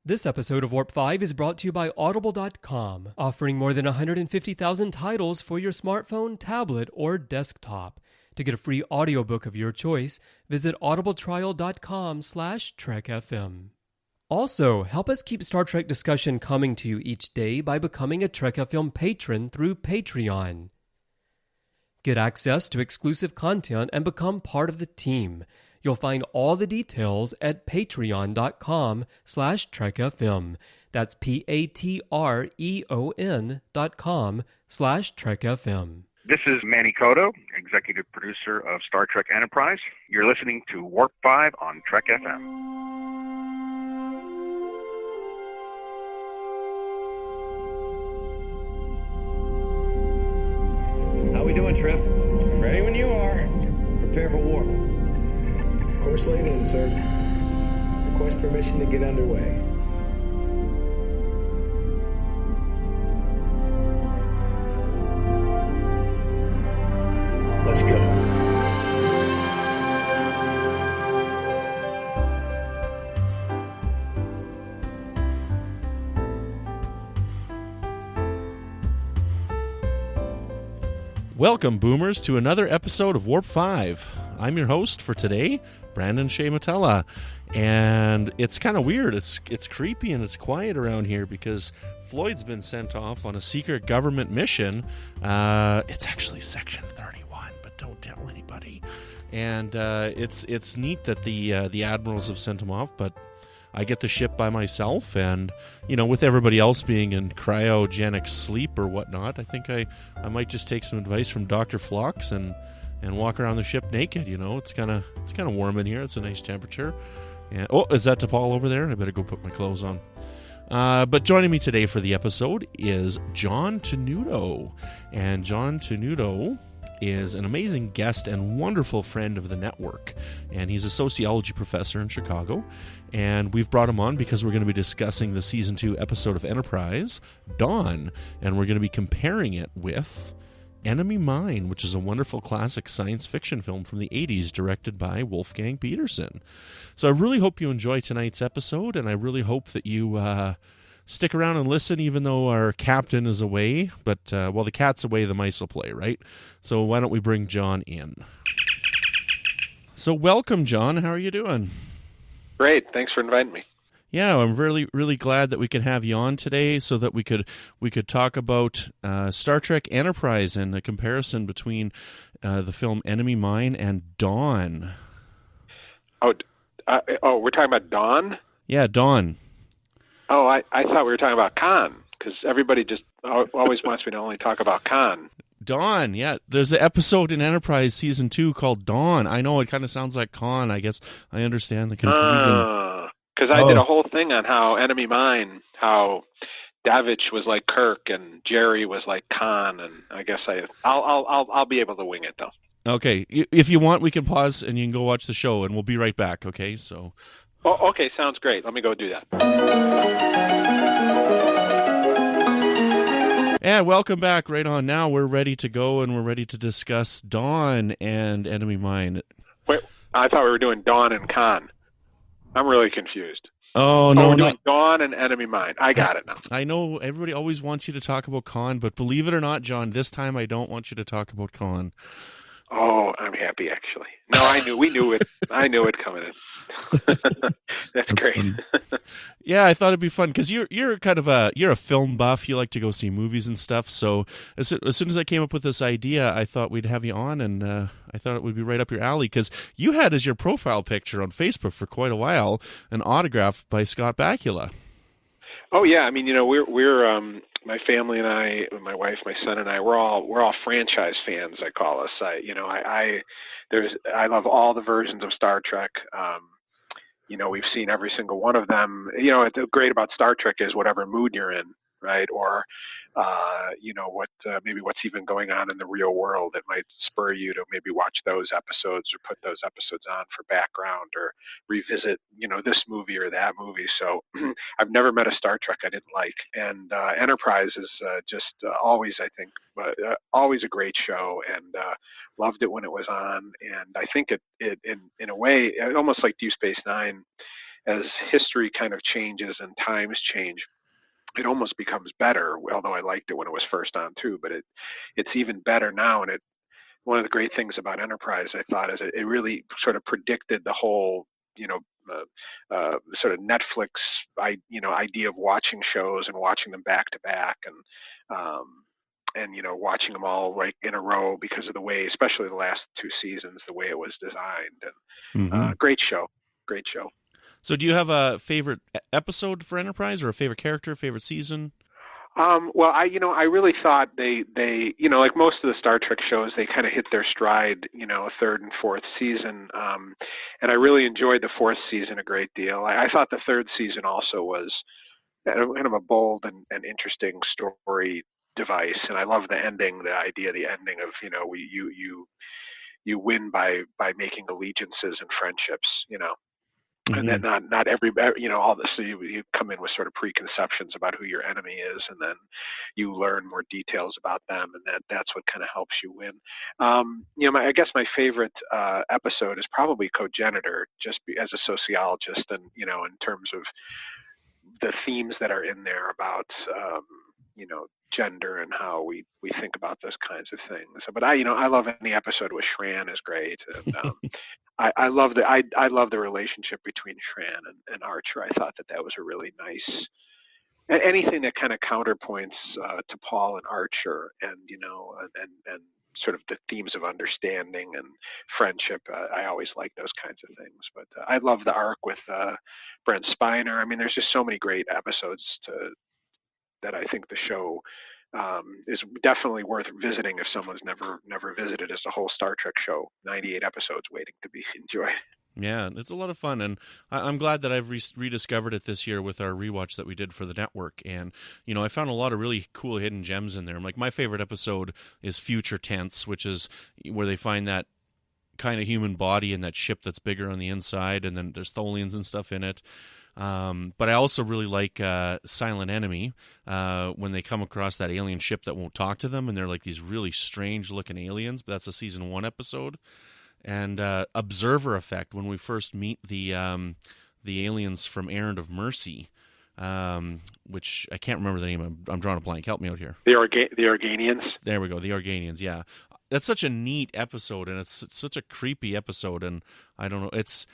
This episode of Warp 5 is brought to you by Audible.com, offering more than 150,000 titles for your smartphone, tablet, or desktop. To get a free audiobook of your choice, visit audibletrial.com/trekfm. Also, help us keep Star Trek discussion coming to you each day by becoming a Trek FM patron through Patreon. Get access to exclusive content and become part of the team. You'll find all the details at patreon.com/trekfm. That's patreon.com/trekfm. This is Manny Cotto, executive producer of Star Trek Enterprise. You're listening to Warp 5 on Trek FM. How we doing, Trip? Ready when you are. Prepare for warp. Course laid in, sir. Request permission to get underway. Let's go. Welcome, Boomers, to another episode of Warp 5. I'm your host for today, Brandon Shea Matella, and it's kind of weird. It's creepy and it's quiet around here because Floyd's been sent off on a secret government mission. It's actually Section 31, but don't tell anybody. And it's neat that the admirals have sent him off, but I get the ship by myself, and with everybody else being in cryogenic sleep or whatnot, I think I might just take some advice from Dr. Phlox and walk around the ship naked. It's kind of warm in here. It's a nice temperature. And is that DePaul over there? I better go put my clothes on. But joining me today for the episode is John Tenuto, and John Tenuto is an amazing guest and wonderful friend of the network, and he's a sociology professor in Chicago, and we've brought him on because we're going to be discussing the season 2 episode of Enterprise, Dawn, and we're going to be comparing it with Enemy Mine, which is a wonderful classic science fiction film from the 80s directed by Wolfgang Petersen. So I really hope you enjoy tonight's episode, and I really hope that you stick around and listen even though our captain is away. But while the cat's away, the mice will play, right? So why don't we bring John in? So welcome, John. How are you doing? Great. Thanks for inviting me. Yeah, I'm really, really glad that we could have you on today so that we could talk about Star Trek Enterprise and the comparison between the film Enemy Mine and Dawn. Oh, we're talking about Dawn? Yeah, Dawn. Oh, I thought we were talking about Khan, because everybody just always wants me to only talk about Khan. Dawn, yeah. There's an episode in Enterprise Season 2 called Dawn. I know it kind of sounds like Khan. I guess I understand the confusion. Because I did a whole thing on how Enemy Mine, how Davich was like Kirk and Jerry was like Khan, and I guess I'll be able to wing it though. Okay, if you want, we can pause and you can go watch the show, and we'll be right back. Okay, so. Oh, okay, sounds great. Let me go do that. Yeah, welcome back. Right on. Now we're ready to go, and we're ready to discuss Dawn and Enemy Mine. Wait, I thought we were doing Dawn and Khan. I'm really confused. Oh, no. We're doing Dawn and Enemy Mine. I got it now. I know everybody always wants you to talk about Khan, but believe it or not, John, this time I don't want you to talk about Khan. Oh, I'm happy, actually. No, we knew it. I knew it coming in. That's great. Yeah, I thought it'd be fun because you're kind of you're a film buff. You like to go see movies and stuff. So as soon as I came up with this idea, I thought we'd have you on, and I thought it would be right up your alley because you had as your profile picture on Facebook for quite a while an autograph by Scott Bakula. Oh yeah, I mean, we're my family and I, my wife, my son and I, we're all franchise fans. I call us. I love all the versions of Star Trek. We've seen every single one of them. What's great about Star Trek is whatever mood you're in, right? Or maybe what's even going on in the real world that might spur you to maybe watch those episodes or put those episodes on for background or revisit, this movie or that movie. So I've never met a Star Trek I didn't like. And Enterprise is just always, I think, always a great show, and loved it when it was on. And I think it in a way, almost like Deep Space Nine, as history kind of changes and times change, it almost becomes better. Although I liked it when it was first on too, but it's even better now. And one of the great things about Enterprise, I thought, is it really sort of predicted the whole, sort of Netflix, idea of watching shows and watching them back to back, and watching them all right in a row because of the way, especially the last two seasons, the way it was designed. And great show. So do you have a favorite episode for Enterprise, or a favorite character, favorite season? Well, I really thought they like most of the Star Trek shows, they kind of hit their stride, third and fourth season. And I really enjoyed the fourth season a great deal. I thought the third season also was kind of a bold and interesting story device. And I love the ending, the ending of, you win by making allegiances and friendships, and then not everybody, all this. So you come in with sort of preconceptions about who your enemy is, and then you learn more details about them, and that's what kind of helps you win. I guess my favorite episode is probably Cogenitor, just as a sociologist, and in terms of the themes that are in there about gender and how we think about those kinds of things. But I love any episode with Shran is great, and I love the relationship between Shran and Archer. I thought that was a really nice, anything that kind of counterpoints to Paul and Archer, and and sort of the themes of understanding and friendship. I always like those kinds of things. But I love the arc with Brent Spiner. I mean, there's just so many great episodes that I think the show is definitely worth visiting if someone's never visited. As a whole Star Trek show, 98 episodes waiting to be enjoyed. Yeah, it's a lot of fun, and I'm glad that I've rediscovered it this year with our rewatch that we did for the network. And I found a lot of really cool hidden gems in there. Like, my favorite episode is Future Tense, which is where they find that kind of human body in that ship that's bigger on the inside, and then there's Tholians and stuff in it. But I also really like Silent Enemy, when they come across that alien ship that won't talk to them, and they're like these really strange-looking aliens. But that's a season 1 episode. And Observer Effect, when we first meet the aliens from Errand of Mercy, which I can't remember the name. I'm drawing a blank. Help me out here. The Organians. There we go. The Organians. Yeah, that's such a neat episode, and it's such a creepy episode. And I don't know. It's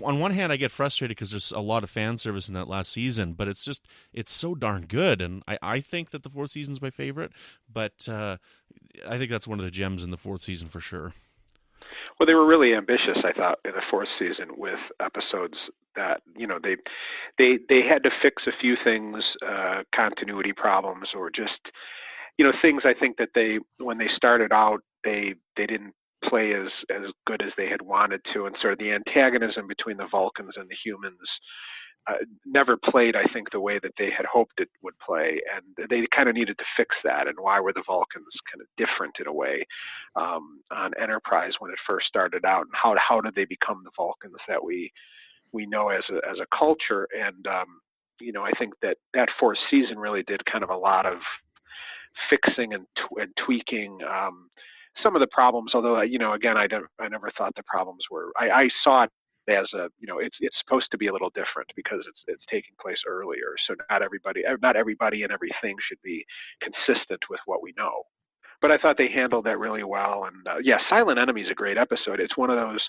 on one hand, I get frustrated because there's a lot of fan service in that last season, but it's so darn good. And I think that the fourth season's my favorite, but I think that's one of the gems in the fourth season for sure. Well, they were really ambitious, I thought, in the fourth season with episodes that, they had to fix a few things, continuity problems, or just, things I think that when they started out, they didn't play as good as they had wanted to. And sort of the antagonism between the Vulcans and the humans never played, I think, the way that they had hoped it would play, and they kind of needed to fix that. And why were the Vulcans kind of different in a way on Enterprise when it first started out, and how did they become the Vulcans that we know as a culture? And I think that fourth season really did kind of a lot of fixing and tweaking some of the problems. Although again, I never thought the problems were. I saw it as it's supposed to be a little different because it's taking place earlier. So not everybody and everything should be consistent with what we know. But I thought they handled that really well. And Silent Enemy is a great episode. It's one of those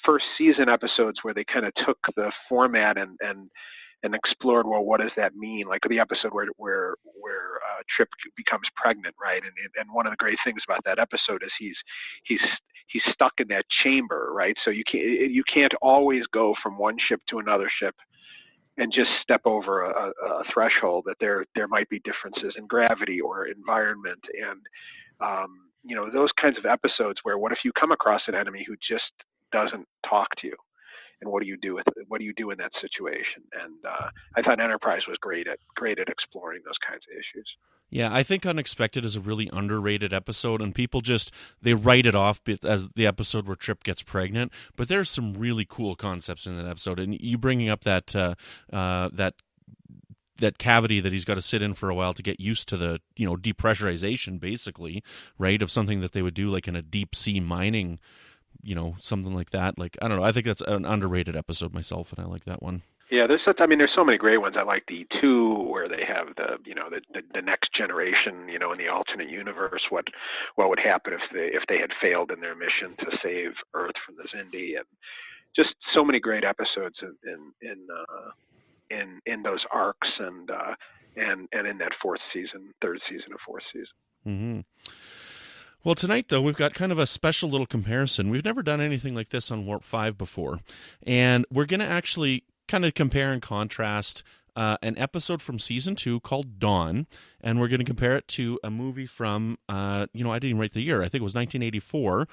first season episodes where they kind of took the format and explored, well, what does that mean? Like the episode where Trip becomes pregnant, right? And one of the great things about that episode is he's stuck in that chamber, right? So you can't always go from one ship to another ship and just step over a threshold. That there might be differences in gravity or environment, and those kinds of episodes where what if you come across an enemy who just doesn't talk to you? And what do you do in that situation? And I thought Enterprise was great at exploring those kinds of issues. Yeah, I think Unexpected is a really underrated episode, and people they write it off as the episode where Trip gets pregnant. But there's some really cool concepts in that episode, and you bringing up that cavity that he's got to sit in for a while to get used to the depressurization, basically, right, of something that they would do like in a deep sea mining something like that. Like, I don't know. I think that's an underrated episode myself, and I like that one. Yeah, there's so many great ones. I like the two where they have the next generation, in the alternate universe, what would happen if they had failed in their mission to save Earth from the Xindi, and just so many great episodes in those arcs, and in that third season of fourth season. Mm-hmm. Well, tonight, though, we've got kind of a special little comparison. We've never done anything like this on Warp 5 before, and we're going to actually kind of compare and contrast an episode from Season 2 called Dawn, and we're going to compare it to a movie from, I didn't even write the year. I think it was 1984.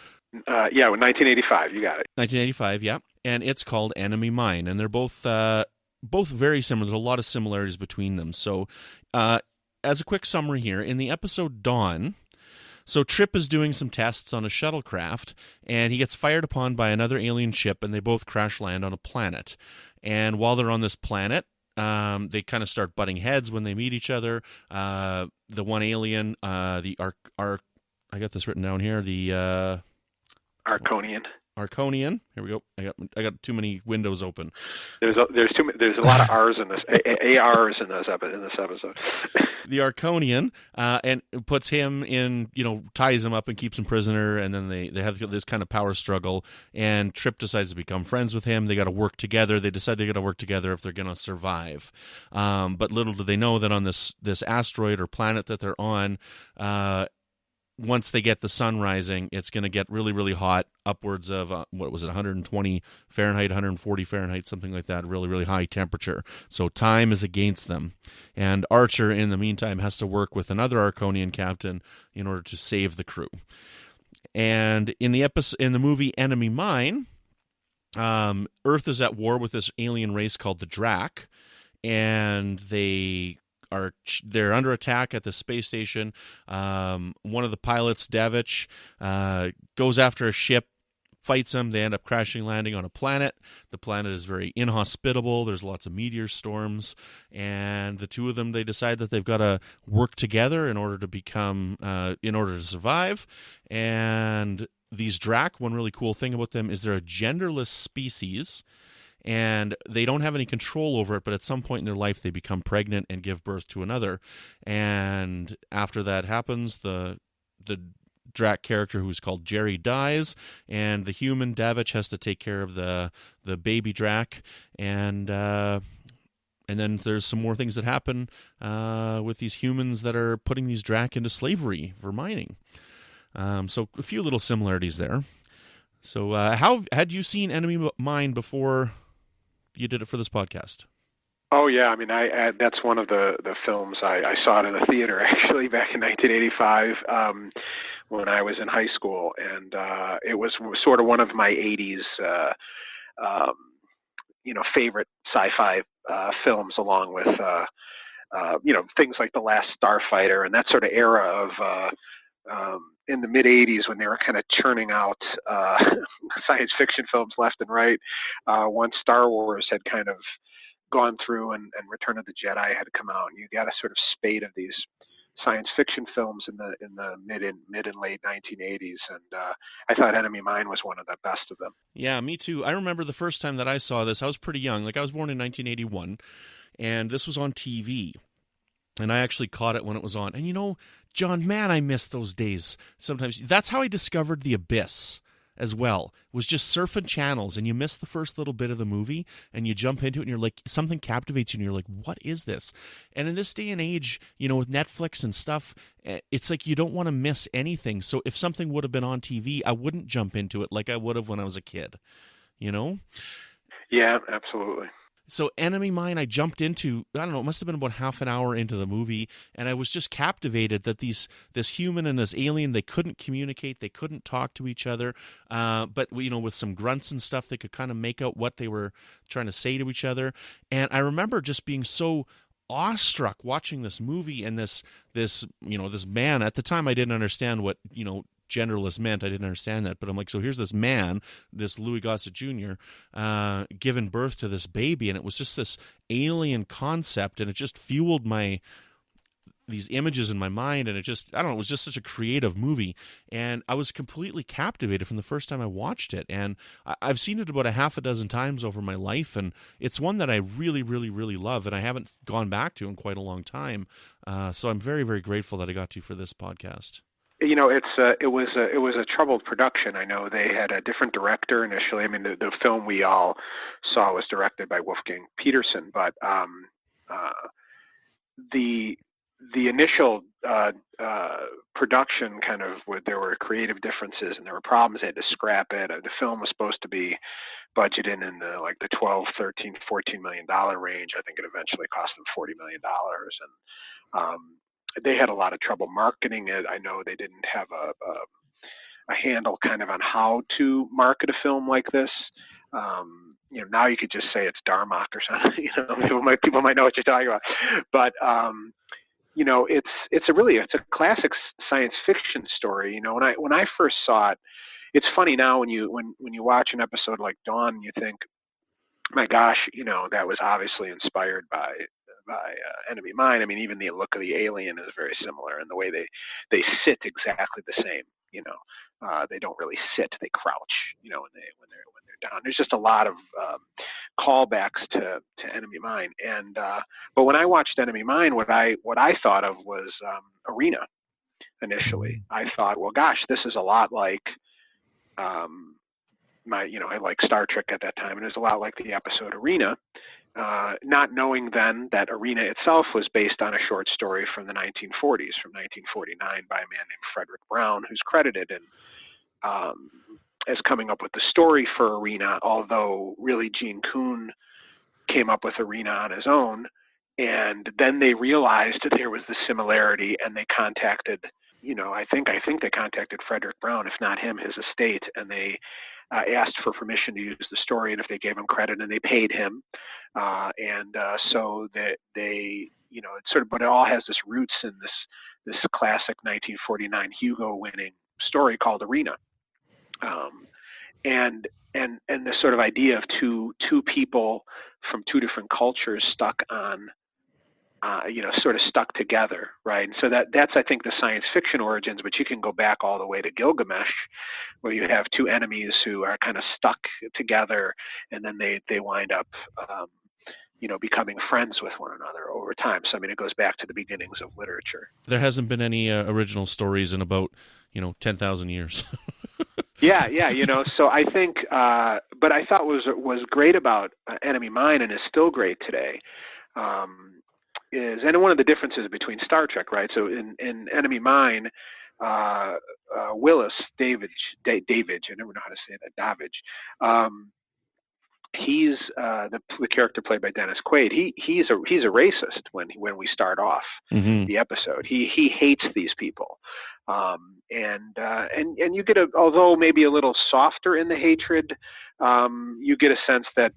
1985. You got it. 1985, yeah. And it's called Enemy Mine, and they're both very similar. There's a lot of similarities between them. So, as a quick summary here, in the episode Dawn, so Trip is doing some tests on a shuttlecraft, and he gets fired upon by another alien ship, and they both crash land on a planet. And while they're on this planet, they kind of start butting heads when they meet each other. The one alien, the I got this written down here, the Arconian. Here we go. I got too many windows open. There's a lot of R's in this, ARs in this episode. The Arconian, and puts him in, ties him up and keeps him prisoner, and then they have this kind of power struggle, and Trip decides to become friends with him. They got to work together. They decide they got to work together if they're going to survive. But little do they know that on this asteroid or planet that they're on, once they get the sun rising, it's going to get really, really hot, upwards of, 120 Fahrenheit, 140 Fahrenheit, something like that, really, really high temperature. So time is against them. And Archer, in the meantime, has to work with another Arconian captain in order to save the crew. And in the movie Enemy Mine, Earth is at war with this alien race called the Drak, and they're under attack at the space station. One of the pilots, Davich, goes after a ship, fights them. They end up crashing, landing on a planet. The planet is very inhospitable. There's lots of meteor storms, and the two of them, they decide that they've got to work together in order to survive. And these Drak, one really cool thing about them is they're a genderless species, and they don't have any control over it, but at some point in their life they become pregnant and give birth to another. And after that happens, the Drak character, who's called Jerry, dies, and the human Davich has to take care of the baby Drak. And then there's some more things that happen with these humans that are putting these Drak into slavery for mining. So a few little similarities there. So how had you seen Enemy Mine before you did it for this podcast? Oh yeah, I mean, that's one of the films I saw it in the theater actually back in 1985 when I was in high school, and it was sort of one of my 80s favorite sci-fi films, along with things like The Last Starfighter and that sort of era of in the mid 80s, when they were kind of churning out science fiction films left and right. Once Star Wars had kind of gone through and Return of the Jedi had come out, and you got a sort of spate of these science fiction films in the mid and late 1980s, and I thought Enemy Mine was one of the best of them. Yeah, me too. I remember the first time that I saw this, I was pretty young. Like, I was born in 1981, and this was on TV. And I actually caught it when it was on. And John, man, I miss those days sometimes. That's how I discovered The Abyss as well, was just surfing channels, and you miss the first little bit of the movie, and you jump into it, and you're like, something captivates you, and you're like, what is this? And in this day and age, with Netflix and stuff, it's like you don't want to miss anything. So if something would have been on TV, I wouldn't jump into it like I would have when I was a kid, Yeah, absolutely. So Enemy Mine, I jumped into, I don't know, it must have been about half an hour into the movie, and I was just captivated that this human and this alien, they couldn't communicate, they couldn't talk to each other, but with some grunts and stuff, they could kind of make out what they were trying to say to each other. And I remember just being so awestruck watching this movie, and this man. At the time, I didn't understand what genderless meant. I didn't understand that, but I'm like, so here's this man, this Louis Gossett Jr., giving birth to this baby, and it was just this alien concept, and it just fueled my these images in my mind, and it just, I don't know, it was just such a creative movie, and I was completely captivated from the first time I watched it. And I've seen it about a half a dozen times over my life, and it's one that I really, really, really love, and I haven't gone back to in quite a long time. So I'm very, very grateful that I got to for this podcast. You know, it was a troubled production. I know they had a different director initially. I mean, the film we all saw was directed by Wolfgang Peterson, but the initial production kind of, there were creative differences and there were problems. They had to scrap it. The film was supposed to be budgeted in the 12, 13, $14 million range. I think it eventually cost them $40 million, and they had a lot of trouble marketing it. I know they didn't have a handle kind of on how to market a film like this. You know, now you could just say it's Darmok or something. You know, people might know what you're talking about. But you know, it's a classic science fiction story. You know, when I first saw it, it's funny now when you watch an episode like Dawn, you think, my gosh, you know, that was obviously inspired by Enemy Mine. I mean, even the look of the alien is very similar, and the way they sit exactly the same. You know, they don't really sit; they crouch. You know, when they're down. There's just a lot of callbacks to Enemy Mine. And but when I watched Enemy Mine, what I thought of was Arena. Initially, I thought, well, gosh, this is a lot like I like Star Trek at that time, and it was a lot like the episode Arena. Not knowing then that Arena itself was based on a short story from the 1940s, from 1949, by a man named Frederick Brown, who's credited as coming up with the story for Arena, although really Gene Coon came up with Arena on his own. And then they realized that there was the similarity, and they contacted, I think they contacted Frederick Brown, if not him, his estate, and they asked for permission to use the story, and if they gave him credit, and they paid him. So that they, it's sort of, but it all has this roots in this classic 1949 Hugo winning story called Arena. And the sort of idea of two people from two different cultures stuck on, sort of stuck together, right? And so that's, I think, the science fiction origins, but you can go back all the way to Gilgamesh, where you have two enemies who are kind of stuck together, and then they wind up, becoming friends with one another over time. So, I mean, it goes back to the beginnings of literature. There hasn't been any original stories in about, 10,000 years. Yeah. So I think, but I thought was great about Enemy Mine, and is still great today, and one of the differences between Star Trek, right? So in Enemy Mine, Willis Davidge, I never know how to say that, Davidge. He's the character played by Dennis Quaid. He's a racist when we start off the episode. He hates these people, and you get although maybe a little softer in the hatred, you get a sense that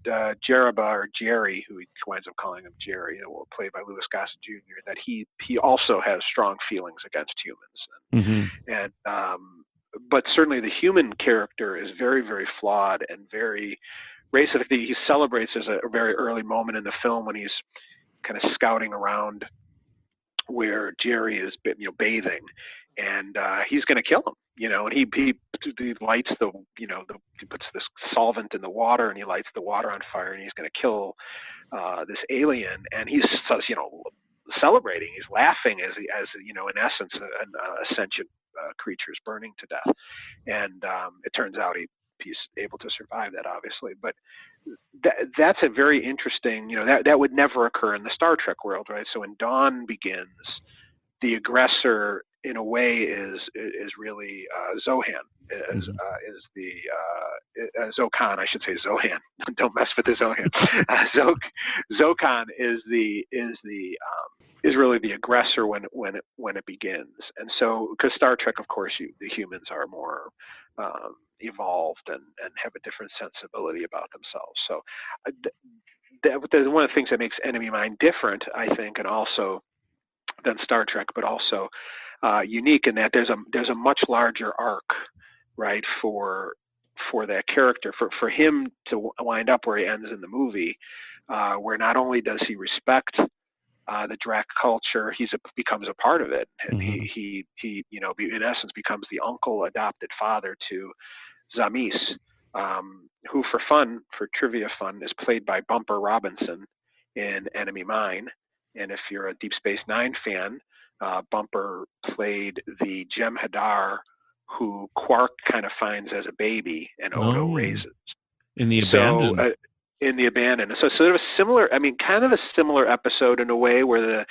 Jeraba, or Jerry, who he winds up calling him Jerry, played by Louis Gossett Jr., that he also has strong feelings against humans, and but certainly the human character is very, very flawed and very racist. He celebrates as a very early moment in the film when he's kind of scouting around where Jerry is, bathing, and he's going to kill him, and he lights he puts this solvent in the water, and he lights the water on fire, and he's going to kill this alien, and he's celebrating, he's laughing as in essence, a sentient creature is burning to death, and it turns out he's able to survive that, obviously. But that's a very interesting, that would never occur in the Star Trek world, right? So when Dawn begins, the aggressor in a way is really Zho'Kaan, is the Zho'Kaan, I should say Zohan. Don't mess with the Zho'Kaan. Zho'Kaan is really the aggressor when it begins. And so, because Star Trek, of course, the humans are more evolved and have a different sensibility about themselves. So one of the things that makes Enemy Mine different, I think, and also than Star Trek, but also unique in that there's a much larger arc, right, for that character, for him to wind up where he ends in the movie, where not only does he respect the Drac culture. Becomes a part of it, and Mm-hmm. he in essence becomes the uncle adopted father to Zamis, who for trivia fun is played by Bumper Robinson in Enemy Mine. And if you're a Deep Space Nine fan, Bumper played the Jem'Hadar who Quark kind of finds as a baby and Odo raises. In the So Abandoned. in the Abandoned. So there was similar. I mean, kind of a similar episode in a way where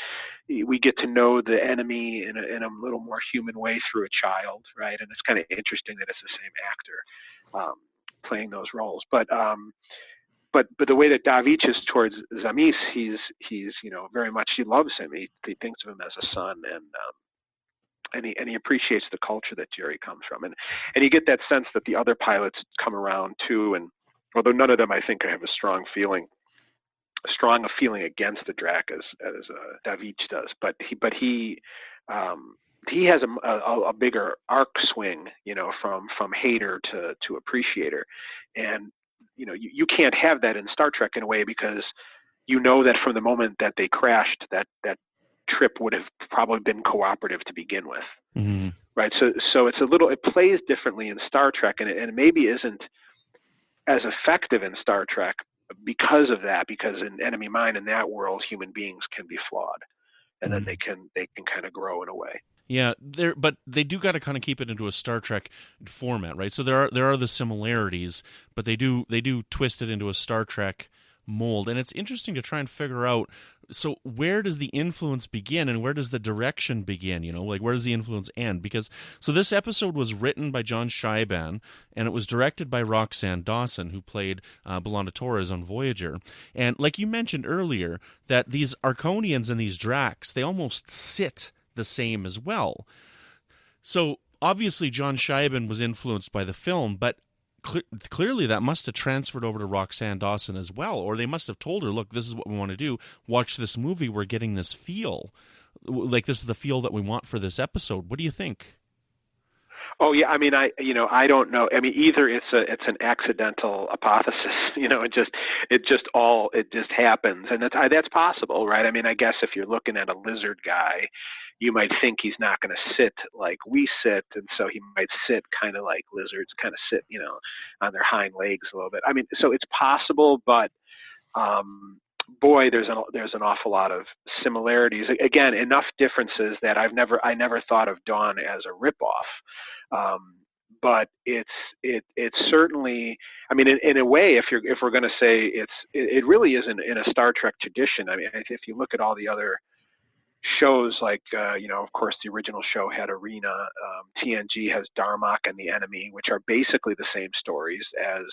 we get to know the enemy in a little more human way through a child, right? And it's kind of interesting that it's the same actor playing those roles. But the way that Davich is towards Zamis, he's very much, he loves him. He thinks of him as a son, and he appreciates the culture that Jerry comes from, and you get that sense that the other pilots come around too. And although none of them, I think, have a strong feeling against the Drac as Davich does, but he has a bigger arc swing, from hater to appreciator, and you can't have that in Star Trek in a way, because that from the moment that they crashed, that trip would have probably been cooperative to begin with, Mm-hmm. right? So it plays differently in Star Trek, and it maybe isn't as effective in Star Trek because of that. Because in Enemy Mine, in that world, human beings can be flawed, and then they can kind of grow in a way. Yeah, but they do got to kind of keep it into a Star Trek format, right? So there are the similarities, but they do twist it into a Star Trek mold, and it's interesting to try and figure out. So where does the influence begin, and where does the direction begin? Like, where does the influence end? Because this episode was written by John Shiban, and it was directed by Roxanne Dawson, who played B'Elanna Torres on Voyager. And like you mentioned earlier, that these Arconians and these Dracs, they almost sit the same as well. So obviously John Shiban was influenced by the film, but clearly that must have transferred over to Roxanne Dawson as well, or they must have told her, look, this is what we want to do, watch this movie, we're getting this feel, like this is the feel that we want for this episode. What do you think? Oh yeah, I mean, I don't know. I mean, either it's an accidental hypothesis, it just happens, and that's possible, right? I mean, I guess if you're looking at a lizard guy, you might think he's not going to sit like we sit, and so he might sit kind of like lizards kind of sit, on their hind legs a little bit. I mean, so it's possible, but boy, there's an awful lot of similarities. Again, enough differences that I never thought of Dawn as a ripoff. But it's certainly, I mean, in a way, if we're going to say it really is in a Star Trek tradition. I mean, if you look at all the other shows, like of course the original show had Arena, TNG has Darmok and the Enemy, which are basically the same stories as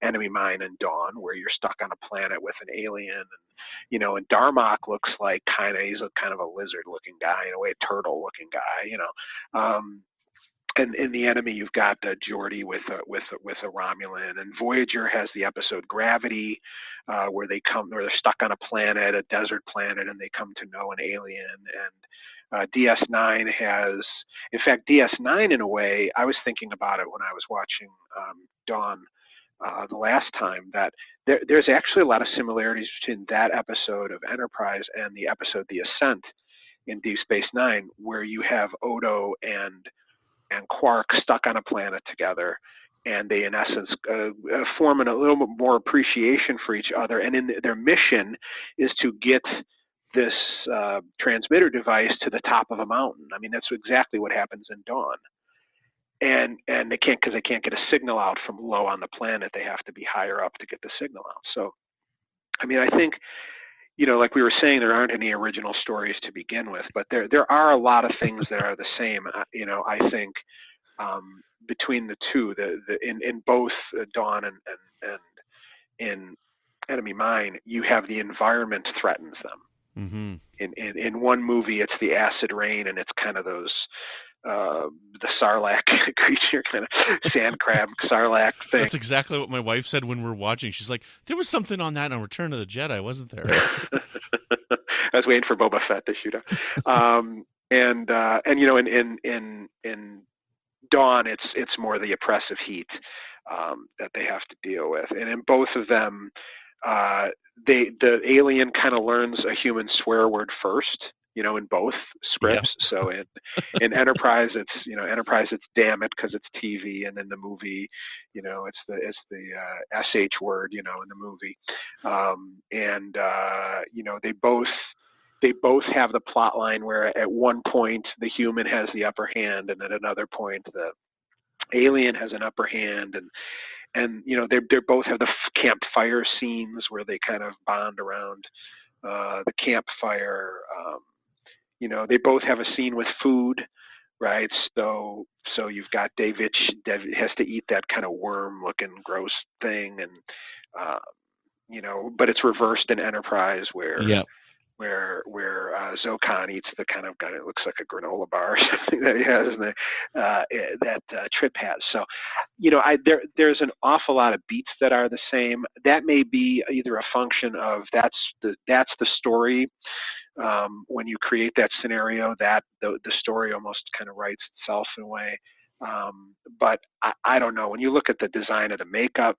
Enemy Mine and Dawn, where you're stuck on a planet with an alien, and Darmok looks like he's a kind of a lizard looking guy, in a way, a turtle looking guy, and in the Enemy you've got Geordi with a Romulan, and Voyager has the episode Gravity, where they're stuck on a planet, a desert planet, and they come to know an alien. And DS9 has, in fact, DS9 in a way, I was thinking about it when I was watching Dawn the last time, that there's actually a lot of similarities between that episode of Enterprise and the episode The Ascent in Deep Space Nine, where you have Odo and Quark stuck on a planet together, and they in essence form a little bit more appreciation for each other, and in their mission is to get this transmitter device to the top of a mountain. I mean, that's exactly what happens in Dawn, and they can't, because they can't get a signal out from low on the planet. They have to be higher up to get the signal out. So I mean, I think, like we were saying, there aren't any original stories to begin with, but there are a lot of things that are the same. I think between the two, in both Dawn and in Enemy Mine, you have the environment threatens them. Mm-hmm. In one movie, it's the acid rain, and it's kind of those the Sarlacc creature, kind of sand crab Sarlacc thing. That's exactly what my wife said when we were watching. She's like, there was something on that on Return of the Jedi, wasn't there? I was waiting for Boba Fett to shoot up. In Dawn, it's more the oppressive heat that they have to deal with, and in both of them, the alien kind of learns a human swear word first, in both scripts. Yeah. So in Enterprise, it's damn it, because it's TV, and in the movie, it's the sh word, in the movie, and they both have the plot line where at one point the human has the upper hand, and at another point the alien has an upper hand, and they both have the campfire scenes where they kind of bond around the campfire. They both have a scene with food, right? So you've got David has to eat that kind of worm-looking gross thing, and but it's reversed in Enterprise where. Yeah. Where Zho'Kaan eats the kind of guy that looks like a granola bar or something that he has, and that Trip has. So, there's an awful lot of beats that are the same. That may be either a function of that's the story. When you create that scenario, that the story almost kind of writes itself in a way. But I don't know. When you look at the design of the makeup,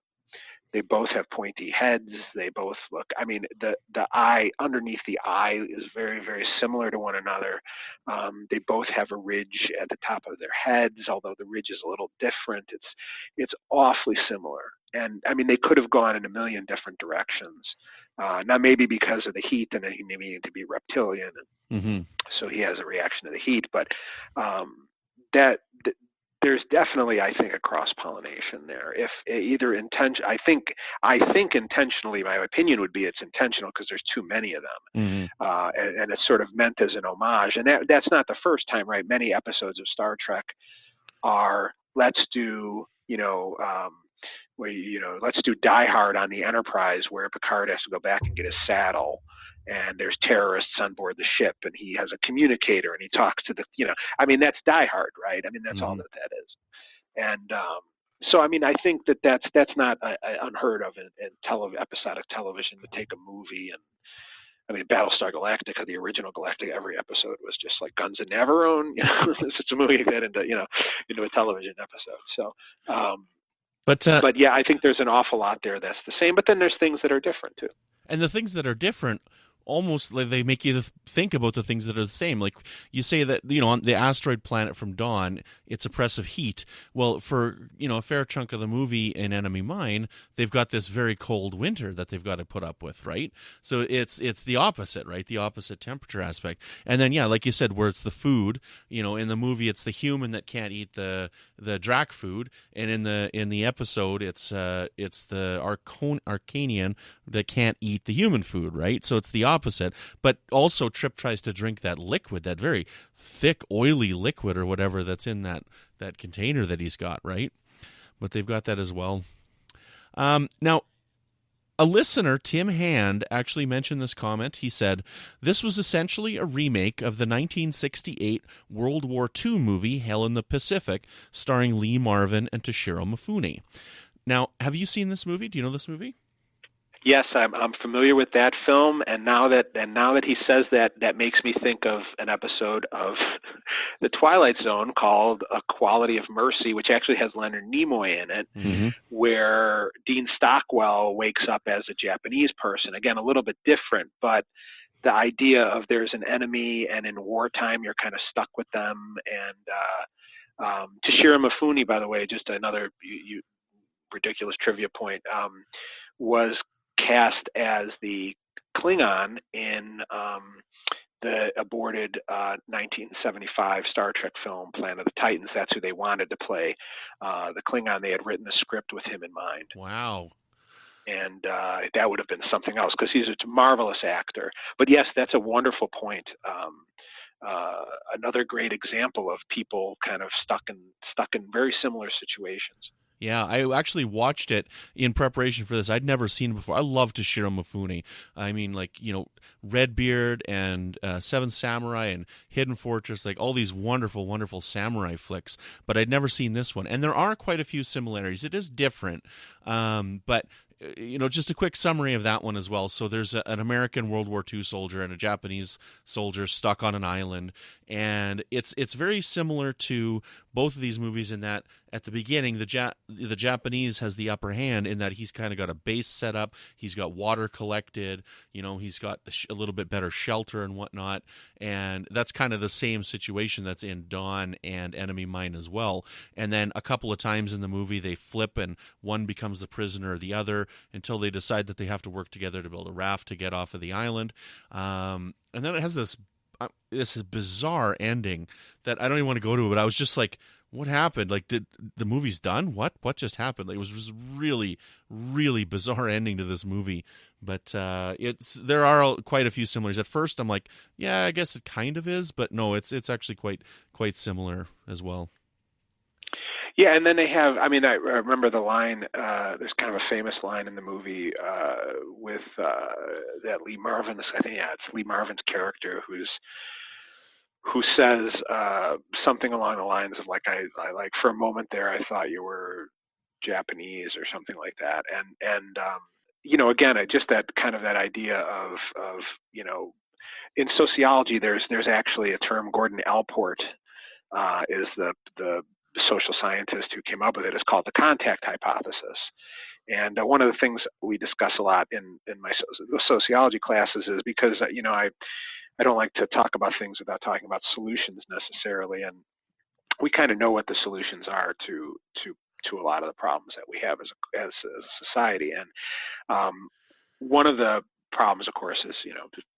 they both have pointy heads. They both look, the eye, underneath the eye is very, very similar to one another. They both have a ridge at the top of their heads, although the ridge is a little different. It's awfully similar. And they could have gone in a million different directions. Now maybe because of the heat, and he may need to be reptilian, and so he has a reaction to the heat. But there's definitely, I think, a cross-pollination there. If either I think intentionally, my opinion would be it's intentional because there's too many of them, and it's sort of meant as an homage. And that's not the first time, right? Many episodes of Star Trek are let's do let's do Die Hard on the Enterprise, where Picard has to go back and get his saddle, and there's terrorists on board the ship, and he has a communicator, and he talks to that's Die Hard, right? That's all that is. And so, I think that's not unheard of in episodic television, to take a movie and, Battlestar Galactica, the original Galactica, every episode was just like Guns of Navarone, it's a movie you get into a television episode. So, but yeah, I think there's an awful lot there that's the same, but then there's things that are different too. And the things that are different, almost like they make you think about the things that are the same. Like you say that, on the asteroid planet from Dawn, it's oppressive heat. Well, for, a fair chunk of the movie in Enemy Mine, they've got this very cold winter that they've got to put up with, right? So it's the opposite, right? The opposite temperature aspect. And then, yeah, like you said, where it's the food, in the movie, it's the human that can't eat the Drac food. And in the episode, it's the Arcanian that can't eat the human food, right? So it's the opposite. But also Trip tries to drink that liquid, that very thick, oily liquid or whatever that's in that container that he's got, right? But they've got that as well. Now, a listener, Tim Hand, actually mentioned this comment. He said, this was essentially a remake of the 1968 World War II movie Hell in the Pacific, starring Lee Marvin and Toshiro Mifune. Now, have you seen this movie? Do you know this movie? Yes, I'm familiar with that film, and now that he says that makes me think of an episode of The Twilight Zone called A Quality of Mercy, which actually has Leonard Nimoy in it, where Dean Stockwell wakes up as a Japanese person. Again, a little bit different, but the idea of there's an enemy, and in wartime you're kind of stuck with them. And Toshiro Mifune, by the way, just another ridiculous trivia point, was cast as the Klingon in the aborted 1975 Star Trek film Planet of the Titans. That's who they wanted to play the Klingon. They had written the script with him in mind. Wow. And that would have been something else, because he's a marvelous actor. But yes, that's a wonderful point. Another great example of people kind of stuck in very similar situations. Yeah, I actually watched it in preparation for this. I'd never seen it before. I love Toshiro Mifune. Redbeard and Seven Samurai and Hidden Fortress, like all these wonderful, wonderful samurai flicks. But I'd never seen this one. And there are quite a few similarities. It is different, but just a quick summary of that one as well. So there's an American World War II soldier and a Japanese soldier stuck on an island, and it's very similar to both of these movies in that at the beginning the Japanese has the upper hand in that he's kind of got a base set up, he's got water collected, he's got a little bit better shelter and whatnot, and that's kind of the same situation that's in Dawn and Enemy Mine as well. And then a couple of times in the movie they flip and one becomes the prisoner of the other until they decide that they have to work together to build a raft to get off of the island. And then it has this bizarre ending that I don't even want to go to, but I was just like, what happened? Like, did the movie's done? What just happened? Like, it was really, really bizarre ending to this movie. But there are quite a few similarities. At first, I'm like, yeah, I guess it kind of is, but no, it's actually quite similar as well. Yeah, and then they have, I remember the line, there's kind of a famous line in the movie with that Lee Marvin's, it's Lee Marvin's character who says something along the lines of like, I like for a moment there, I thought you were Japanese or something like that. And again, just that kind of that idea of in sociology, there's actually a term, Gordon Allport is the social scientist who came up with it, is called the contact hypothesis. And one of the things we discuss a lot in my sociology classes is because, I don't like to talk about things without talking about solutions necessarily. And we kind of know what the solutions are to a lot of the problems that we have as a society. And one of the problems, of course, is,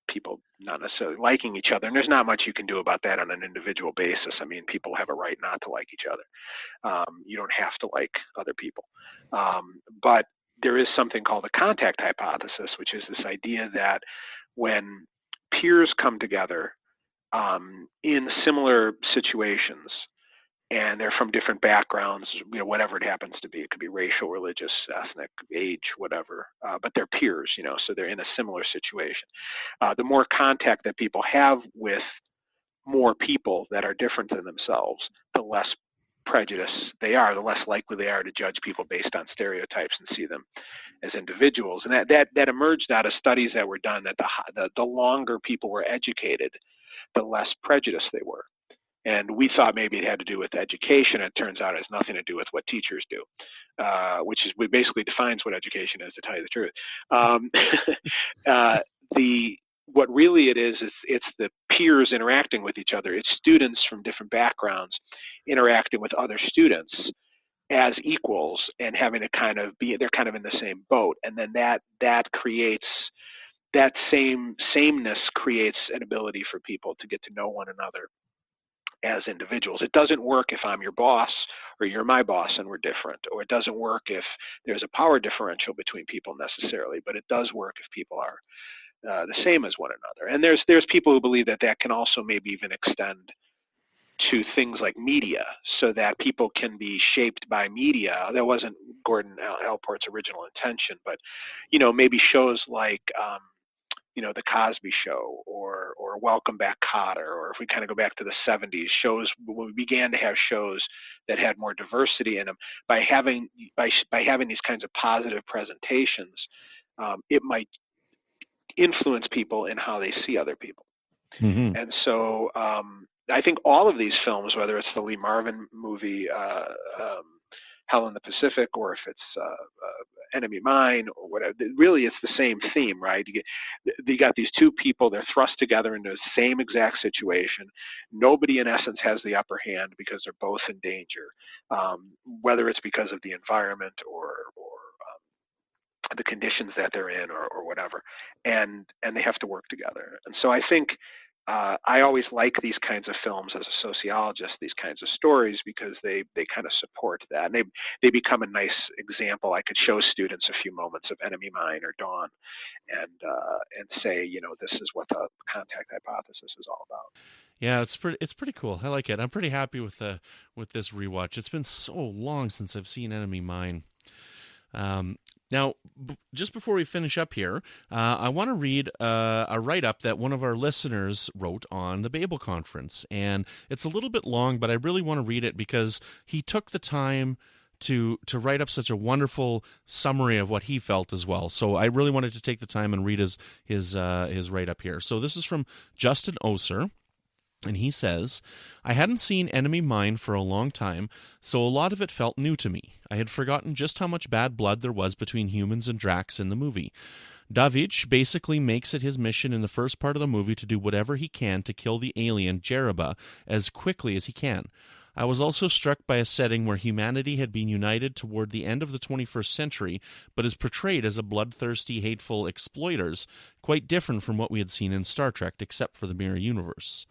people not necessarily liking each other. And there's not much you can do about that on an individual basis. I mean, people have a right not to like each other. You don't have to like other people. But there is something called the contact hypothesis, which is this idea that when peers come together in similar situations, and they're from different backgrounds, whatever it happens to be. It could be racial, religious, ethnic, age, whatever. But they're peers, so they're in a similar situation. The more contact that people have with more people that are different than themselves, the less prejudiced they are, the less likely they are to judge people based on stereotypes and see them as individuals. And that emerged out of studies that were done that the longer people were educated, the less prejudiced they were. And we thought maybe it had to do with education. It turns out it has nothing to do with what teachers do, which basically defines what education is, to tell you the truth. What really it is it's the peers interacting with each other. It's students from different backgrounds interacting with other students as equals and having to they're kind of in the same boat. And then that creates, that sameness creates an ability for people to get to know one another as individuals. It doesn't work if I'm your boss or you're my boss and we're different, or it doesn't work if there's a power differential between people necessarily, but it does work if people are the same as one another. And there's people who believe that can also maybe even extend to things like media, so that people can be shaped by media. That wasn't Gordon Allport's original intention, but maybe shows like the Cosby Show or Welcome Back, Kotter, or if we kind of go back to the 70s, shows when we began to have shows that had more diversity in them, by having these kinds of positive presentations, it might influence people in how they see other people. Mm-hmm. And so I think all of these films, whether it's the Lee Marvin movie, Hell in the Pacific, or if it's Enemy Mine or whatever, really it's the same theme, right? You got these two people, they're thrust together into the same exact situation. Nobody in essence has the upper hand because they're both in danger, whether it's because of the environment or the conditions that they're in or whatever, and they have to work together. And so I think I always like these kinds of films as a sociologist, these kinds of stories, because they kind of support that. And they become a nice example. I could show students a few moments of Enemy Mine or Dawn and say, this is what the contact hypothesis is all about. Yeah, it's pretty cool. I like it. I'm pretty happy with this rewatch. It's been so long since I've seen Enemy Mine. Now, just before we finish up here, I want to read a write-up that one of our listeners wrote on the Babel Conference. And it's a little bit long, but I really want to read it because he took the time to write up such a wonderful summary of what he felt as well. So I really wanted to take the time and read his write up here. So this is from Justin Oser. And he says, I hadn't seen Enemy Mine for a long time, so a lot of it felt new to me. I had forgotten just how much bad blood there was between humans and Drax in the movie. Davidge basically makes it his mission in the first part of the movie to do whatever he can to kill the alien Jereba as quickly as he can. I was also struck by a setting where humanity had been united toward the end of the 21st century, but is portrayed as a bloodthirsty, hateful exploiters, quite different from what we had seen in Star Trek, except for the mirror universe.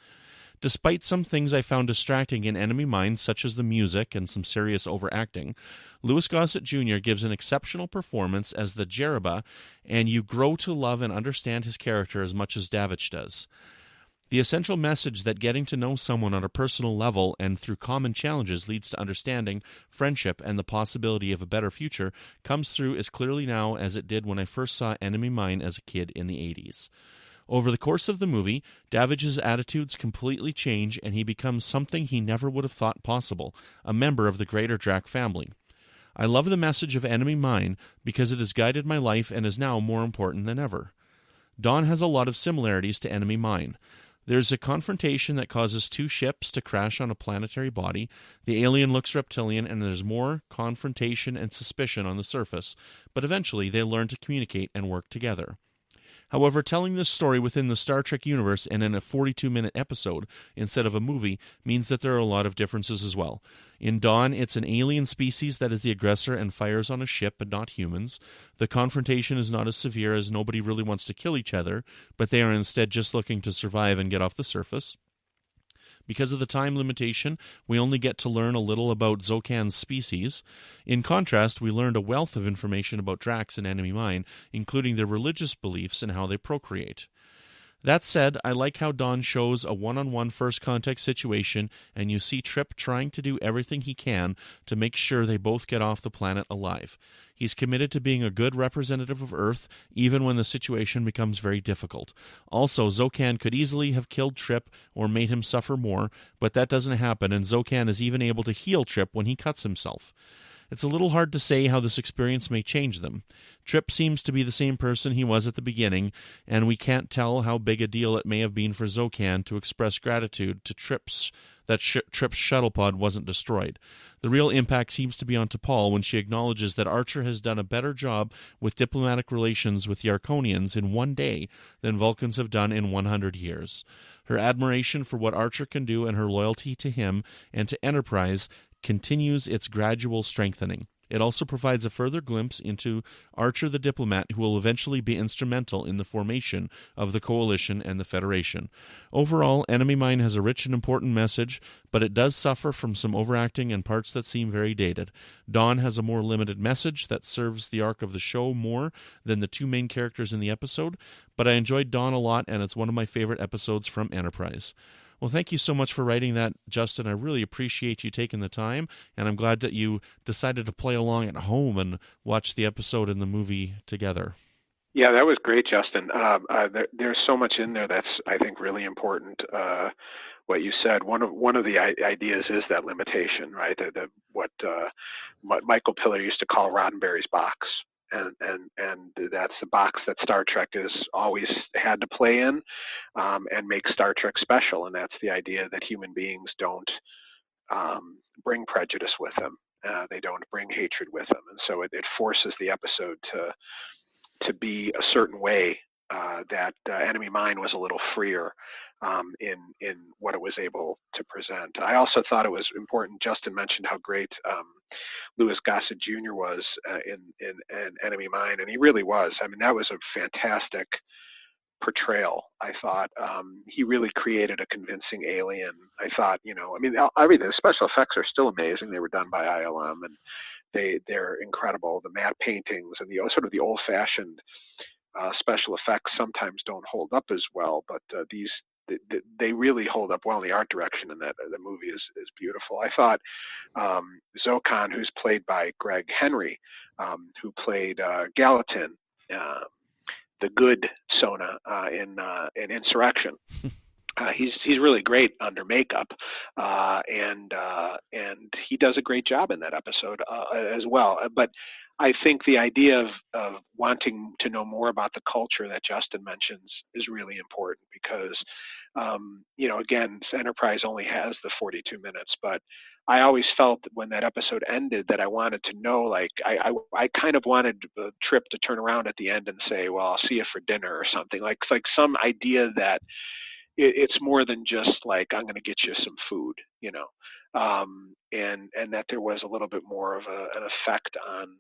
Despite some things I found distracting in Enemy Mine, such as the music and some serious overacting, Louis Gossett Jr. gives an exceptional performance as the Jereba, and you grow to love and understand his character as much as Davidge does. The essential message that getting to know someone on a personal level and through common challenges leads to understanding, friendship, and the possibility of a better future comes through as clearly now as it did when I first saw Enemy Mine as a kid in the 80s. Over the course of the movie, Davidge's attitudes completely change and he becomes something he never would have thought possible, a member of the greater Drac family. I love the message of Enemy Mine because it has guided my life and is now more important than ever. Dawn has a lot of similarities to Enemy Mine. There's a confrontation that causes two ships to crash on a planetary body, the alien looks reptilian, and there's more confrontation and suspicion on the surface, but eventually they learn to communicate and work together. However, telling this story within the Star Trek universe and in a 42-minute episode instead of a movie means that there are a lot of differences as well. In Dawn, it's an alien species that is the aggressor and fires on a ship, but not humans. The confrontation is not as severe as nobody really wants to kill each other, but they are instead just looking to survive and get off the surface. Because of the time limitation, we only get to learn a little about Zho'Kaan's species. In contrast, we learned a wealth of information about Drax and Enemy Mine, including their religious beliefs and how they procreate. That said, I like how Dawn shows a one-on-one first contact situation, and you see Trip trying to do everything he can to make sure they both get off the planet alive. He's committed to being a good representative of Earth, even when the situation becomes very difficult. Also, Zho'Kaan could easily have killed Trip or made him suffer more, but that doesn't happen, and Zho'Kaan is even able to heal Trip when he cuts himself. It's a little hard to say how this experience may change them. Trip seems to be the same person he was at the beginning, and we can't tell how big a deal it may have been for Zho'Kaan to express gratitude to Trip's shuttle pod wasn't destroyed. The real impact seems to be on T'Pol when she acknowledges that Archer has done a better job with diplomatic relations with the Arconians in one day than Vulcans have done in 100 years. Her admiration for what Archer can do and her loyalty to him and to Enterprise continues its gradual strengthening. It also provides a further glimpse into Archer the diplomat who will eventually be instrumental in the formation of the Coalition and the Federation. Overall, Enemy Mine has a rich and important message, but it does suffer from some overacting and parts that seem very dated. Dawn has a more limited message that serves the arc of the show more than the two main characters in the episode, but I enjoyed Dawn a lot, and it's one of my favorite episodes from Enterprise. Well, thank you so much for writing that, Justin. I really appreciate you taking the time, and I'm glad that you decided to play along at home and watch the episode and the movie together. Yeah, that was great, Justin. There's so much in there that's, I think, really important. What you said, one of the ideas is that limitation, right? What Michael Piller used to call Roddenberry's box. And that's the box that Star Trek has always had to play in and make Star Trek special. And that's the idea that human beings don't bring prejudice with them. They don't bring hatred with them. And so it forces the episode to be a certain way that Enemy Mine was a little freer in what it was able to present. I also thought it was important. Justin mentioned how great Louis Gossett Jr. was in Enemy Mine, and he really was. I mean, that was a fantastic portrayal. I thought he really created a convincing alien. I thought, the special effects are still amazing. They were done by ILM, and they're incredible. The matte paintings and the sort of the old-fashioned special effects sometimes don't hold up as well, but they really hold up well in the art direction, and that the movie is beautiful. I thought Zho'Kaan, who's played by Greg Henry, who played Gallatin, the good Sona in Insurrection, he's really great under makeup, and he does a great job in that episode as well. But I think the idea of wanting to know more about the culture that Justin mentions is really important because, again, Enterprise only has the 42 minutes, but I always felt when that episode ended that I wanted to know, like, I kind of wanted the Trip to turn around at the end and say, well, I'll see you for dinner or something, like some idea that it's more than just like, I'm going to get you some food, and that there was a little bit more of an effect on,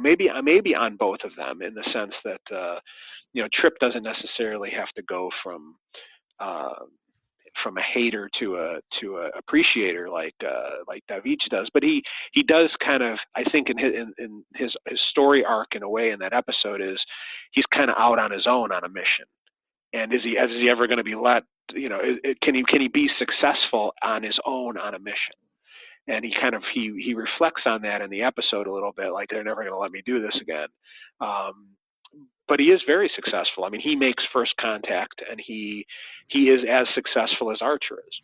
maybe on both of them, in the sense that, Trip doesn't necessarily have to go from a hater to a appreciator like Davich does, but he does kind of, I think, in his story arc, in a way, in that episode, is he's kind of out on his own on a mission. And is he ever going to be can he be successful on his own on a mission? And he reflects on that in the episode a little bit, like, they're never going to let me do this again. But he is very successful. I mean, he makes first contact, and he is as successful as Archer is,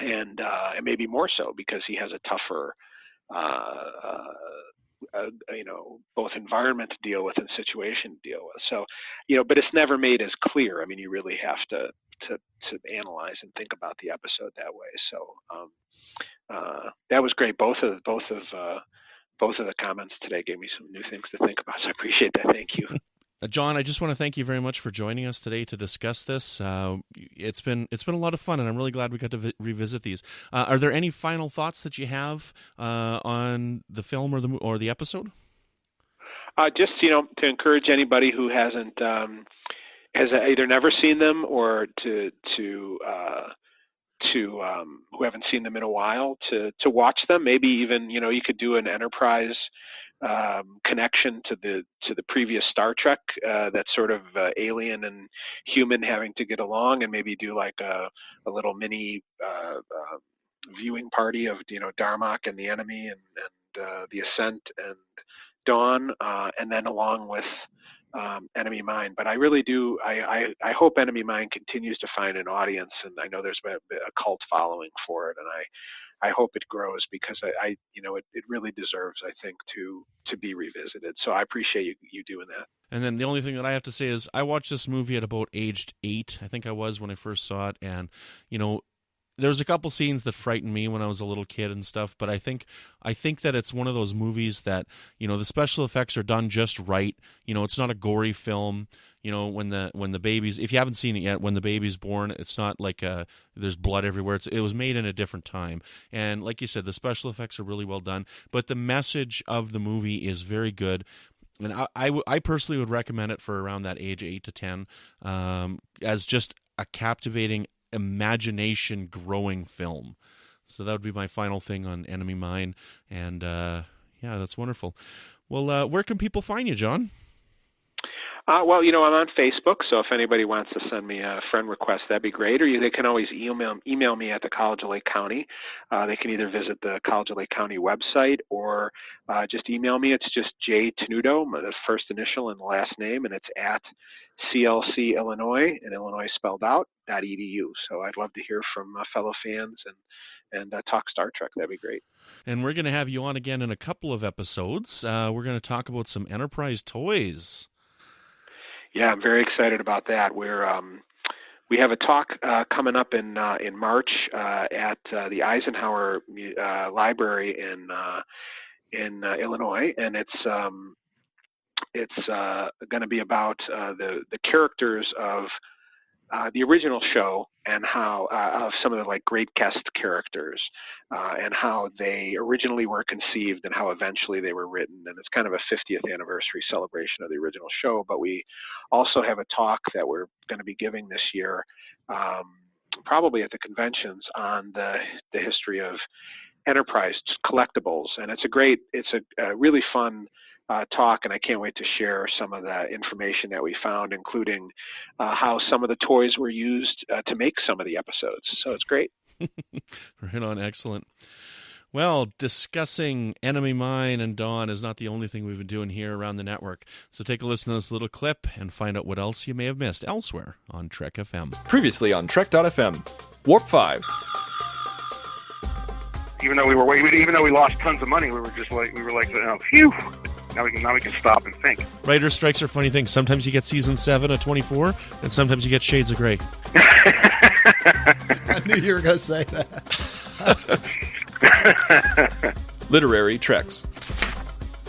and maybe more so, because he has a tougher both environment to deal with and situation to deal with. So, but it's never made as clear. I mean, you really have to analyze and think about the episode that way. So that was great. Both of the comments today gave me some new things to think about. So I appreciate that. Thank you. John, I just want to thank you very much for joining us today to discuss this. It's been a lot of fun, and I'm really glad we got to revisit these. Are there any final thoughts that you have on the film or the episode? Just to encourage anybody who has either never seen them or to who haven't seen them in a while to watch them. Maybe even you could do an Enterprise connection to the previous Star Trek, that's sort of alien and human having to get along, and maybe do like a little mini viewing party of Darmok and the Enemy and the Ascent and Dawn, and then along with Enemy Mine. But I really do. I hope Enemy Mine continues to find an audience, and I know there's a cult following for it, and I hope it grows, because it really deserves, I think, to be revisited. So I appreciate you doing that. And then the only thing that I have to say is I watched this movie at about aged 8. I think I was when I first saw it, and there's a couple scenes that frightened me when I was a little kid and stuff, but I think that it's one of those movies that, the special effects are done just right. It's not a gory film. When the baby's, if you haven't seen it yet, when the baby's born, it's not like there's blood everywhere. It was made in a different time. And like you said, the special effects are really well done, but the message of the movie is very good. And I personally would recommend it for around that age, 8 to 10, as just a captivating, imagination growing film. So that would be my final thing on Enemy Mine. And that's wonderful. Well, where can people find you, John? Well, I'm on Facebook, so if anybody wants to send me a friend request, that'd be great. Or they can always email me at the College of Lake County. They can either visit the College of Lake County website or just email me. It's just J. Tenuto, the first initial and the last name, and it's at CLC Illinois, and Illinois spelled out, .edu. So I'd love to hear from fellow fans and talk Star Trek. That'd be great. And we're going to have you on again in a couple of episodes. We're going to talk about some Enterprise toys. Yeah, I'm very excited about that. We have a talk coming up in March at the Eisenhower Library in Illinois, and it's going to be about the characters of the original show, and how of some of the great guest characters, and how they originally were conceived and how eventually they were written. And it's kind of a 50th anniversary celebration of the original show. But we also have a talk that we're going to be giving this year, probably at the conventions, on the history of Enterprise collectibles. And it's a really fun talk, and I can't wait to share some of the information that we found, including how some of the toys were used to make some of the episodes. So it's great. Right on. Excellent. Well, discussing Enemy Mine and Dawn is not the only thing we've been doing here around the network. So take a listen to this little clip and find out what else you may have missed elsewhere on Trek FM. Previously on Trek.fm, Warp 5. Even though we lost tons of money, we were like, phew. Now we can stop and think. Writer strikes are funny things. Sometimes you get season 7 of 24, and sometimes you get Shades of Grey. I knew you were going to say that. Literary Treks.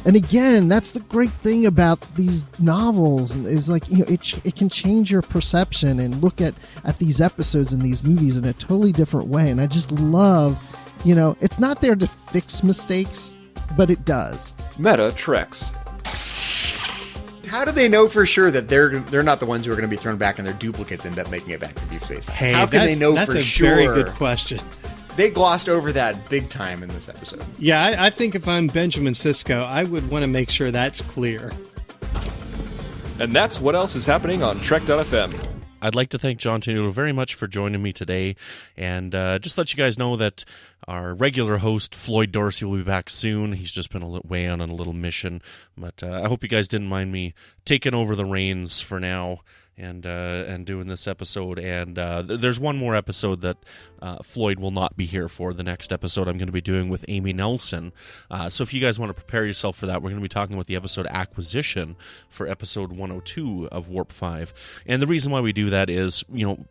And again, that's the great thing about these novels is like, it can change your perception and look at these episodes and these movies in a totally different way. And I just love, it's not there to fix mistakes, but it does. Meta Treks. How do they know for sure that they're not the ones who are going to be thrown back and their duplicates end up making it back to Deep Space? Hey, how can they know that's for a sure? Very good question. They glossed over that big time in this episode. Yeah, I think if I'm Benjamin Sisko, I would want to make sure that's clear. And that's what else is happening on Trek.fm. I'd like to thank John Tenuto very much for joining me today, and just let you guys know that our regular host, Floyd Dorsey, will be back soon. He's just been away on a little mission, but I hope you guys didn't mind me taking over the reins for now and doing this episode. And there's one more episode that Floyd will not be here for. The next episode I'm going to be doing with Amy Nelson. So if you guys want to prepare yourself for that, we're going to be talking about the episode Acquisition for episode 102 of Warp 5. And the reason why we do that is,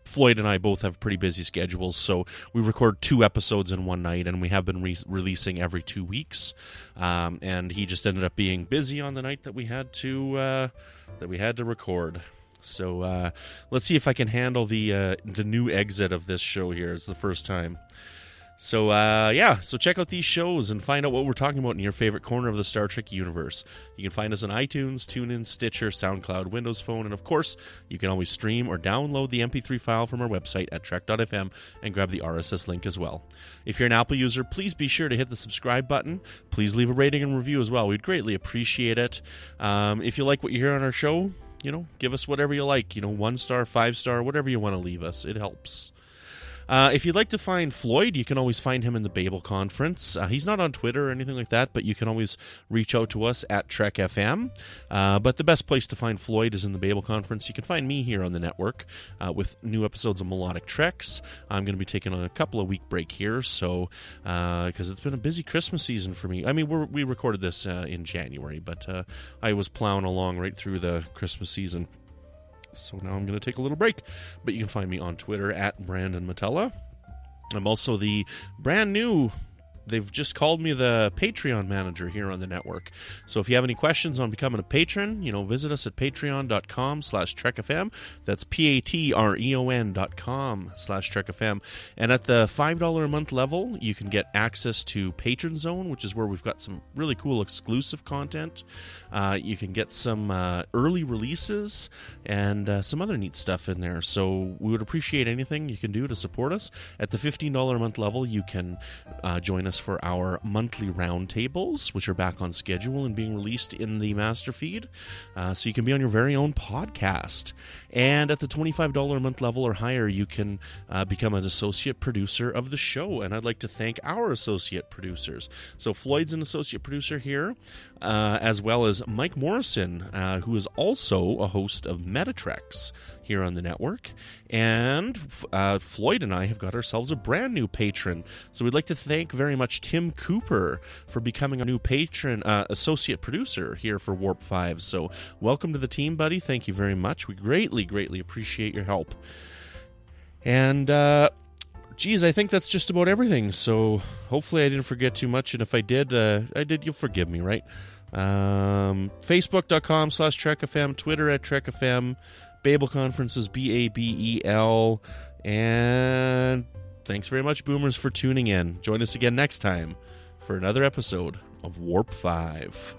Floyd and I both have pretty busy schedules, so we record 2 episodes in one night, and we have been releasing every 2 weeks. And he just ended up being busy on the night that we had to record. So let's see if I can handle the new exit of this show here. It's the first time. So so check out these shows and find out what we're talking about in your favorite corner of the Star Trek universe. You can find us on iTunes, TuneIn, Stitcher, SoundCloud, Windows Phone, and of course, you can always stream or download the MP3 file from our website at trek.fm and grab the RSS link as well. If you're an Apple user, please be sure to hit the subscribe button. Please leave a rating and review as well. We'd greatly appreciate it. If you like what you hear on our show, give us whatever you like, 1 star, 5 star, whatever you want to leave us. It helps. If you'd like to find Floyd, you can always find him in the Babel Conference. He's not on Twitter or anything like that, but you can always reach out to us at Trek FM. But the best place to find Floyd is in the Babel Conference. You can find me here on the network with new episodes of Melodic Treks. I'm going to be taking a couple of week break here, so because it's been a busy Christmas season for me. I mean, we recorded this in January, but I was plowing along right through the Christmas season. So now I'm going to take a little break. But you can find me on Twitter at Brandon Matella. I'm also the brand new, they've just called me the Patreon manager here on the network. So if you have any questions on becoming a patron, visit us at patreon.com/TrekFM. That's patreon.com/TrekFM. And at the $5 a month level, you can get access to Patron Zone, which is where we've got some really cool exclusive content. You can get some early releases and some other neat stuff in there. So we would appreciate anything you can do to support us. At the $15 a month level, you can join us for our monthly roundtables, which are back on schedule and being released in the master feed. So you can be on your very own podcast. And at the $25 a month level or higher, you can become an associate producer of the show. And I'd like to thank our associate producers. So Floyd's an associate producer here, as well as Mike Morrison, who is also a host of Metatreks here on the network. And Floyd and I have got ourselves a brand new patron. So we'd like to thank very much Tim Cooper for becoming a new patron, associate producer here for Warp 5. So welcome to the team, buddy. Thank you very much. We greatly, greatly appreciate your help. And, geez, I think that's just about everything. So hopefully I didn't forget too much. And if I did, you'll forgive me, right? Facebook.com/TrekFM, Twitter at TrekFM, Babel Conferences, BABEL, and thanks very much, Boomers, for tuning in. Join us again next time for another episode of Warp 5.